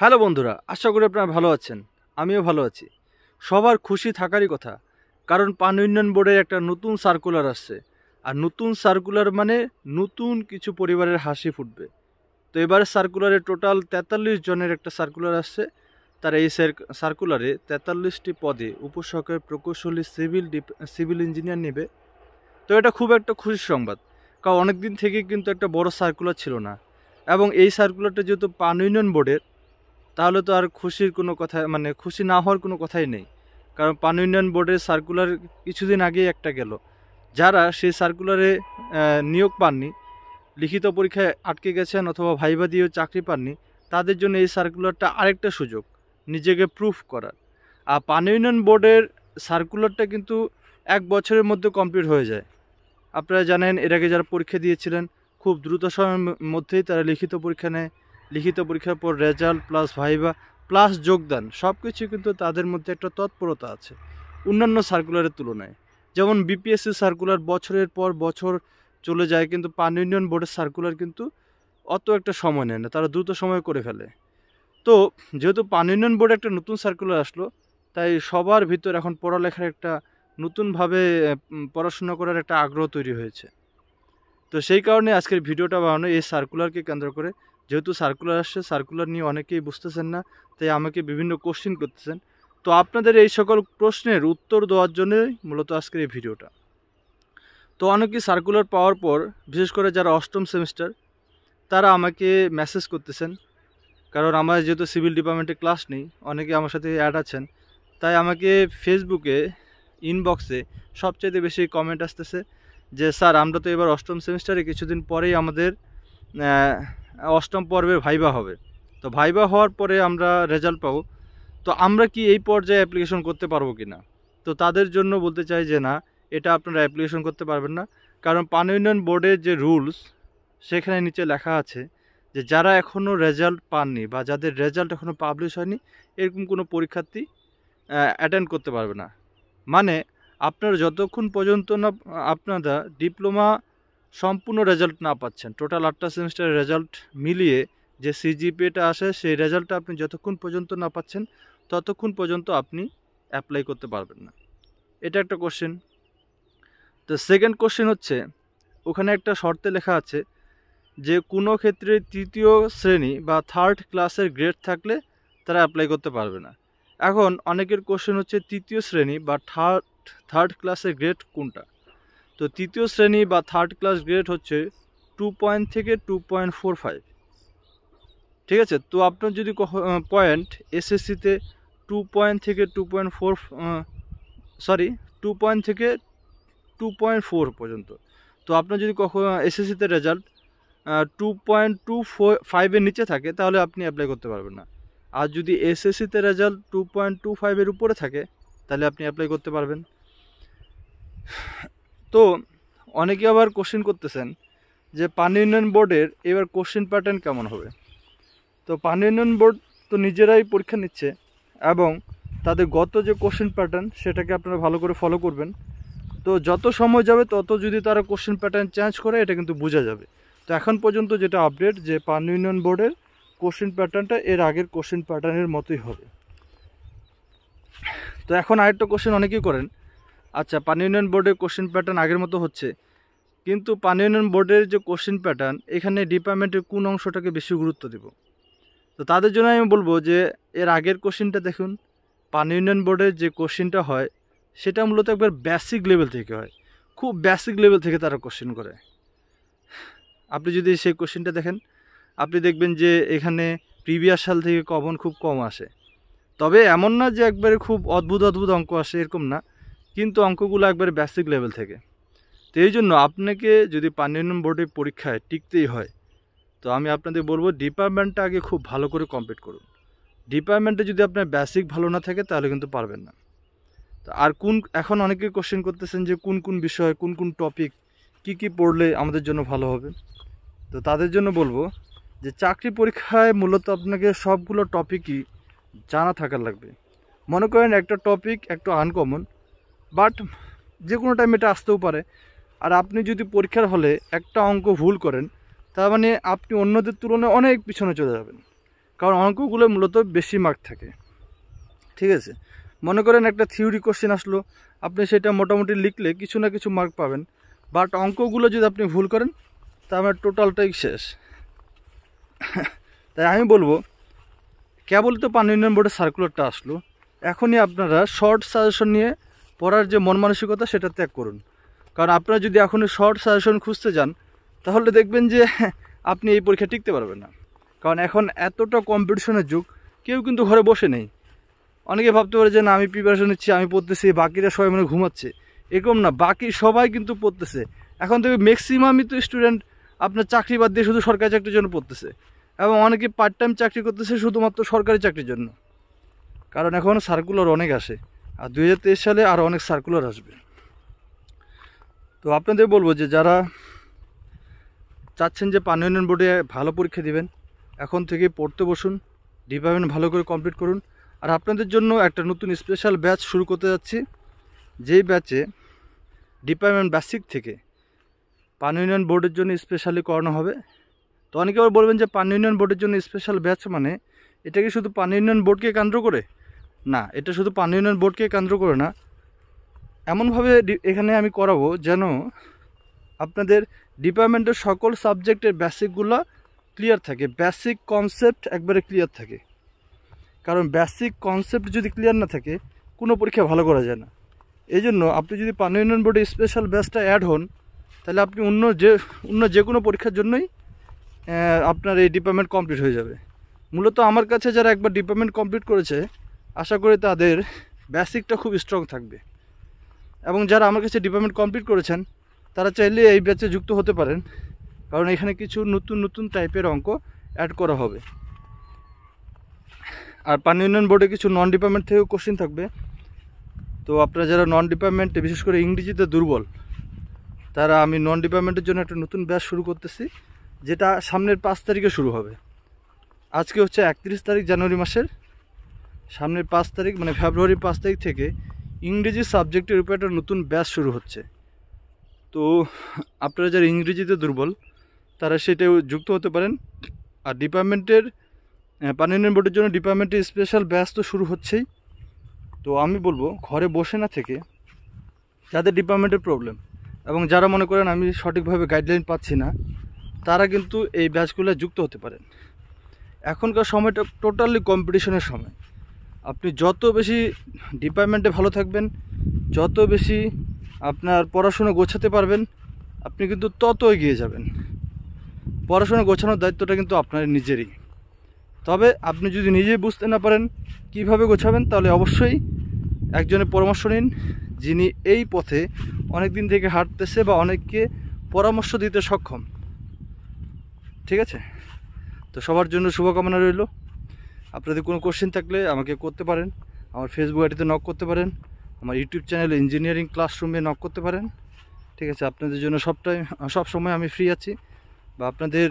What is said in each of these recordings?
Hello বন্ধুরা, আশা করি আপনারা ভালো আছেন। আমিও ভালো আছি। সবার খুশি থাকারই কথা, কারণ পানি উন্নয়ন বোর্ডের একটা নতুন সার্কুলার আসছে। আর নতুন সার্কুলার মানে নতুন কিছু পরিবারের হাসি ফুটবে। তো এবারে সার্কুলারে টোটাল 43 জনের একটা সার্কুলার আসছে। তার এই সার্কুলারে 43টি পদে উপসহকারী প্রকৌশলী সিভিল ইঞ্জিনিয়ার নেবে। তো এটা খুব একটা খুশির সংবাদ, কারণ অনেকদিন থেকে কিন্তু একটা বড় সার্কুলার ছিল না। এবং এই সার্কুলারটা যেহেতু পানি উন্নয়ন বোর্ডের, তাহলে তো আর খুশির কোনো কথা, মানে খুশি না হওয়ার কোনো কথাই নেই। কারণ পানি উন্নয়ন বোর্ডের সার্কুলার কিছুদিন আগেই একটা গেল। যারা সেই সার্কুলারে নিয়োগ পাননি, লিখিত পরীক্ষায় আটকে গেছেন অথবা ভাইবা দিয়েও চাকরি পাননি, তাদের জন্য এই সার্কুলারটা আরেকটা সুযোগ নিজেকে প্রুফ করার। আর পানি উন্নয়ন বোর্ডের সার্কুলারটা কিন্তু 1 বছরের মধ্যে কমপ্লিট হয়ে যায়। আপনারা জানেন, এর আগে যারা পরীক্ষা দিয়েছিলেন খুব দ্রুত সময়ের মধ্যেই তারা লিখিত পরীক্ষা নেয়। লিখিত পরীক্ষার পর রেজাল্ট প্লাস ভাইবা প্লাস যোগদান সব কিছু কিন্তু তাদের মধ্যে একটা তৎপরতা আছে অন্যান্য সার্কুলারের তুলনায়। যেমন বিপিএসসি সার্কুলার বছরের পর বছর চলে যায়, কিন্তু পানি উন্নয়ন বোর্ডের সার্কুলার কিন্তু অত একটা সময় নেয় না, তারা দ্রুত সময় করে ফেলে। তো যেহেতু পানি উন্নয়ন বোর্ডে একটা নতুন সার্কুলার আসলো, তাই সবার ভিতর এখন পড়ালেখার একটা নতুনভাবে পড়াশোনা করার একটা আগ্রহ তৈরি হয়েছে। তো সেই কারণে আজকের ভিডিওটা বানানো এই সার্কুলারকে কেন্দ্র করে। যেহেতু সার্কুলার আসছে, সার্কুলার নিয়ে অনেকেই বুঝতেছেন না, তাই আমাকে বিভিন্ন কোশ্চেন করতেছেন। তো আপনাদের এই সকল প্রশ্নের উত্তর দেওয়ার জন্যই মূলত আজকের এই ভিডিওটা। তো অনেকেই সার্কুলার পাওয়ার পর, বিশেষ করে যারা অষ্টম সেমিস্টার, তারা আমাকে মেসেজ করতেছেন। কারণ আমার যেহেতু সিভিল ডিপার্টমেন্টে ক্লাস নেই, অনেকে আমার সাথে অ্যাড আছেন, তাই আমাকে ফেসবুকে ইনবক্সে সবচাইতে বেশি কমেন্ট আসতেছে যে স্যার, আমরা তো এবার অষ্টম সেমিস্টারে কিছুদিন পরেই আমাদের অষ্টম পর্বের ভাইবা হবে। তো ভাইবা হওয়ার পরে আমরা রেজাল্ট পাবো, তো আমরা কি এই পর্যায়ে অ্যাপ্লিকেশন করতে পারবো কি না? তো তাদের জন্য বলতে চাই যে না, এটা আপনারা অ্যাপ্লিকেশন করতে পারবেন না। কারণ পানি উন্নয়ন বোর্ডের যে রুলস, সেখানে নিচে লেখা আছে যে যারা এখনও রেজাল্ট পাননি বা যাদের রেজাল্ট এখনও পাবলিশ হয়নি, এরকম কোনো পরীক্ষার্থী অ্যাটেন্ড করতে পারবে না। মানে আপনারা যতক্ষণ পর্যন্ত না আপনারা ডিপ্লোমা সম্পূর্ণ রেজাল্ট না পাচ্ছেন, টোটাল 8টা সেমিস্টারের রেজাল্ট মিলিয়ে যে সিজিপিএটা আসে, সেই রেজাল্টটা আপনি যতক্ষণ পর্যন্ত না পাচ্ছেন, ততক্ষণ পর্যন্ত আপনি অ্যাপ্লাই করতে পারবেন না। এটা একটা কোশ্চেন। তো সেকেন্ড কোশ্চেন হচ্ছে, ওখানে একটা শর্তে লেখা আছে যে কোনো ক্ষেত্রে 3য় শ্রেণী বা 3rd ক্লাসের গ্রেড থাকলে তারা অ্যাপ্লাই করতে পারবে না। এখন অনেকের কোশ্চেন হচ্ছে 3য় শ্রেণী বা থার্ড ক্লাসের গ্রেড কোনটা? তো 3য় শ্রেণী বা 3rd ক্লাস গ্রেড হচ্ছে 2 পয়েন্ট থেকে 2.45। ঠিক আছে? তো আপনার যদি পয়েন্ট এসএসসিতে 2 পয়েন্ট থেকে 2.4, সরি 2 পয়েন্ট থেকে 2.4 পর্যন্ত, তো আপনার যদি এসএসসিতে রেজাল্ট 2.25-এর নিচে থাকে, তাহলে আপনি অ্যাপ্লাই করতে পারবেন না। আর যদি এসএসসিতে রেজাল্ট 2.25-এর উপরে থাকে, তাহলে আপনি অ্যাপ্লাই করতে পারবেন। তো অনেকে আবার কোশ্চেন করতেছেন যে পানি উন্নয়ন বোর্ডের এবার কোশ্চেন প্যাটার্ন কেমন হবে। তো পানি উন্নয়ন বোর্ড তো নিজেরাই পরীক্ষা নিচ্ছে, এবং তাদের গত যে কোশ্চেন প্যাটার্ন, সেটাকে আপনারা ভালো করে ফলো করবেন। তো যত সময় যাবে তত যদি তারা কোশ্চেন প্যাটার্ন চেঞ্জ করে, এটা কিন্তু বোঝা যাবে। তো এখন পর্যন্ত যেটা আপডেট, যে পানি উন্নয়ন বোর্ডের কোশ্চেন প্যাটার্নটা এর আগের কোশ্চেন প্যাটার্নের মতোই হবে। তো এখন আরেকটা কোশ্চেন অনেকেই করেন, আচ্ছা পানি উন্নয়ন বোর্ডের কোশ্চেন প্যাটার্ন আগের মতো হচ্ছে, কিন্তু পানি উন্নয়ন বোর্ডের যে কোশ্চেন প্যাটার্ন, এখানে ডিপার্টমেন্টের কোন অংশটাকে বেশি গুরুত্ব দেব? তো তাদের জন্য আমি বলবো যে এর আগের কোশ্চেনটা দেখুন। পানি উন্নয়ন বোর্ডের যে কোশ্চেনটা হয়, সেটা মূলত একবার বেসিক লেভেল থেকে হয়, খুব বেসিক লেভেল থেকে তারা কোশ্চেন করে। আপনি যদি সেই কোশ্চেনটা দেখেন, আপনি দেখবেন যে এখানে প্রিভিয়াস সাল থেকে কমন খুব কম আসে। তবে এমন না যে একবারে খুব অদ্ভুত অদ্ভুত অঙ্ক আসে, এরকম না, কিন্তু অঙ্কগুলো একবারে বেসিক লেভেল থেকে। তো এই জন্য আপনাকে যদি পানি উন্নয়ন বোর্ডের পরীক্ষায় টিকতেই হয়, তো আমি আপনাদের বলবো ডিপার্টমেন্টটা আগে খুব ভালো করে কমপ্লিট করুন। ডিপার্টমেন্টে যদি আপনার বেসিক ভালো না থাকে, তাহলে কিন্তু পারবেন না। তো আর এখন অনেকে কোশ্চেন করতেছেন যে কোন কোন বিষয়, কোন কোন টপিক, কি পড়লে আমাদের জন্য ভালো হবে। তো তাদের জন্য বলবো যে চাকরি পরীক্ষায় মূলত আপনাকে সবগুলো টপিকই জানা থাকার লাগবে। মনে করেন একটা টপিক একটু আনকমন, বাট যে কোনো টাইম এটা আসতেও পারে। আর আপনি যদি পরীক্ষার হলে একটা অঙ্ক ভুল করেন, তার মানে আপনি অন্যদের তুলনায় অনেক পিছনে চলে যাবেন। কারণ অঙ্কগুলো মূলত বেশি মার্ক থাকে। ঠিক আছে, মনে করেন একটা থিওরি কোশ্চেন আসলো, আপনি সেটা মোটামুটি লিখলে কিছু না কিছু মার্ক পাবেন, বাট অঙ্কগুলো যদি আপনি ভুল করেন তা আমার টোটালটাই শেষ। তাই আমি বলবো, কেবল তো পানি উন্নয়ন বোর্ডের সার্কুলারটা আসলো, এখনই আপনারা শর্ট সাজেশন নিয়ে পড়ার যে মন মানসিকতা সেটা ত্যাগ করুন। কারণ আপনারা যদি এখনই শর্ট সাজেশন খুঁজতে যান তাহলে দেখবেন যে আপনি এই পরীক্ষা টিকতে পারবেন না। কারণ এখন এতটা কম্পিটিশনের যুগ, কেউ কিন্তু ঘরে বসে নেই। অনেকে ভাবতে পারে যে না আমি প্রিপারেশন নিচ্ছি, আমি পড়তেছি, বাকিরা সবাই মানে ঘুমাচ্ছে। এরকম না, বাকি সবাই কিন্তু পড়তেছে। এখন থেকে ম্যাক্সিমামই তো স্টুডেন্ট আপনার চাকরি বাদ দিয়ে শুধু সরকারি চাকরির জন্য পড়তেছে, এবং অনেকে পার্ট টাইম চাকরি করতেছে শুধুমাত্র সরকারি চাকরির জন্য। কারণ এখন সার্কুলার অনেক আসে, আর 2023 সালে আরও অনেক সার্কুলার আসবে। তো আপনাদের বলবো যে যারা চাচ্ছেন যে পানি উন্নয়ন বোর্ডে ভালো পরীক্ষা দিবেন, এখন থেকে পড়তে বসুন, ডিপার্টমেন্ট ভালো করে কমপ্লিট করুন। আর আপনাদের জন্য একটা নতুন স্পেশাল ব্যাচ শুরু করতে যাচ্ছি, যেই ব্যাচে ডিপার্টমেন্ট বেসিক থেকে পানি উন্নয়ন বোর্ডের জন্য স্পেশালি করানো হবে। তো অনেকে আবার বলবেন যে পানি উন্নয়ন বোর্ডের জন্য স্পেশাল ব্যাচ মানে এটা কি শুধু পানি উন্নয়ন বোর্ডকে কেন্দ্র করে? না, এটা শুধু পানি উন্নয়ন বোর্ডকে কেন্দ্র করে না, এমনভাবে এখানে আমি করাবো যেন আপনাদের ডিপার্টমেন্টের সকল সাবজেক্টের বেসিকগুলো ক্লিয়ার থাকে, বেসিক কনসেপ্ট একবারে ক্লিয়ার থাকে। কারণ বেসিক কনসেপ্ট যদি ক্লিয়ার না থাকে কোনো পরীক্ষা ভালো করা যায় না। এই জন্য আপনি যদি পানি উন্নয়ন বোর্ডে স্পেশাল ব্যাচটা অ্যাড হন, তাহলে আপনি অন্য যে কোনো পরীক্ষার জন্যই আপনার এই ডিপার্টমেন্ট কমপ্লিট হয়ে যাবে। মূলত আমার কাছে যারা একবার ডিপার্টমেন্ট কমপ্লিট করেছে, আশা করি তাদের বেসিকটা খুব স্ট্রং থাকবে। এবং যারা আমার কাছে ডিপার্টমেন্ট কমপ্লিট করেছেন তারা চাইলে এই ব্যাচে যুক্ত হতে পারেন, কারণ এখানে কিছু নতুন নতুন টাইপের অঙ্ক অ্যাড করা হবে। আর পানি উন্নয়ন বোর্ডে কিছু নন ডিপার্টমেন্ট থেকেও কোশ্চেন থাকবে। তো আপনারা যারা নন ডিপার্টমেন্টে বিশেষ করে ইংরেজিতে দুর্বল, তারা আমি নন ডিপার্টমেন্টের জন্য একটা নতুন ব্যাচ শুরু করতেছি, যেটা সামনের 5 তারিখে শুরু হবে। আজকে হচ্ছে 31 তারিখ জানুয়ারি মাসের, সামনের 5 তারিখ মানে ফেব্রুয়ারি 5 তারিখ থেকে ইংরেজি সাবজেক্টের উপর একটা নতুন ব্যাচ শুরু হচ্ছে। তো আপনারা যারা ইংরেজিতে দুর্বল তারা সেটাও যুক্ত হতে পারেন। আর ডিপার্টমেন্টের পানি উন্নয়ন বোর্ডের জন্য ডিপার্টমেন্টের স্পেশাল ব্যাচ তো শুরু হচ্ছেই। তো আমি বলবো ঘরে বসে না থেকে যাদের ডিপার্টমেন্টের প্রবলেম এবং যারা মনে করেন আমি সঠিকভাবে গাইডলাইন পাচ্ছি না, তারা কিন্তু এই ব্যাচগুলো যুক্ত হতে পারেন। এখনকার সময়টা টোটালি কম্পিটিশনের সময়। আপনি যত বেশি ডিপার্টমেন্টে ভালো থাকবেন, যত বেশি আপনার পড়াশোনা গোছাতে পারবেন, আপনি কিন্তু তত এগিয়ে যাবেন। পড়াশোনা গোছানোর দায়িত্বটা কিন্তু আপনার নিজেরই। তবে আপনি যদি নিজেই বুঝতে না পারেন কিভাবে গোছাবেন, তাহলে অবশ্যই একজনের পরামর্শ নিন, যিনি এই পথে অনেক দিন থেকে হাঁটতেছে বা অনেককে পরামর্শ দিতে সক্ষম। ঠিক আছে, তো সবার জন্য শুভকামনা রইল। আপনাদের কোনো কোশ্চেন থাকলে আমাকে করতে পারেন, আমার ফেসবুক আইডিতে নক করতে পারেন, আমার ইউটিউব চ্যানেল ইঞ্জিনিয়ারিং ক্লাসরুমে নক করতে পারেন। ঠিক আছে, আপনাদের জন্য সব সময় আমি ফ্রি আছি, বা আপনাদের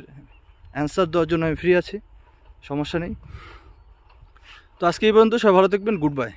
অ্যান্সার দেওয়ার জন্য আমি ফ্রি আছি, সমস্যা নেই। তো আজকে এই পর্যন্ত, সবাই ভালো থাকবেন, গুড বাই।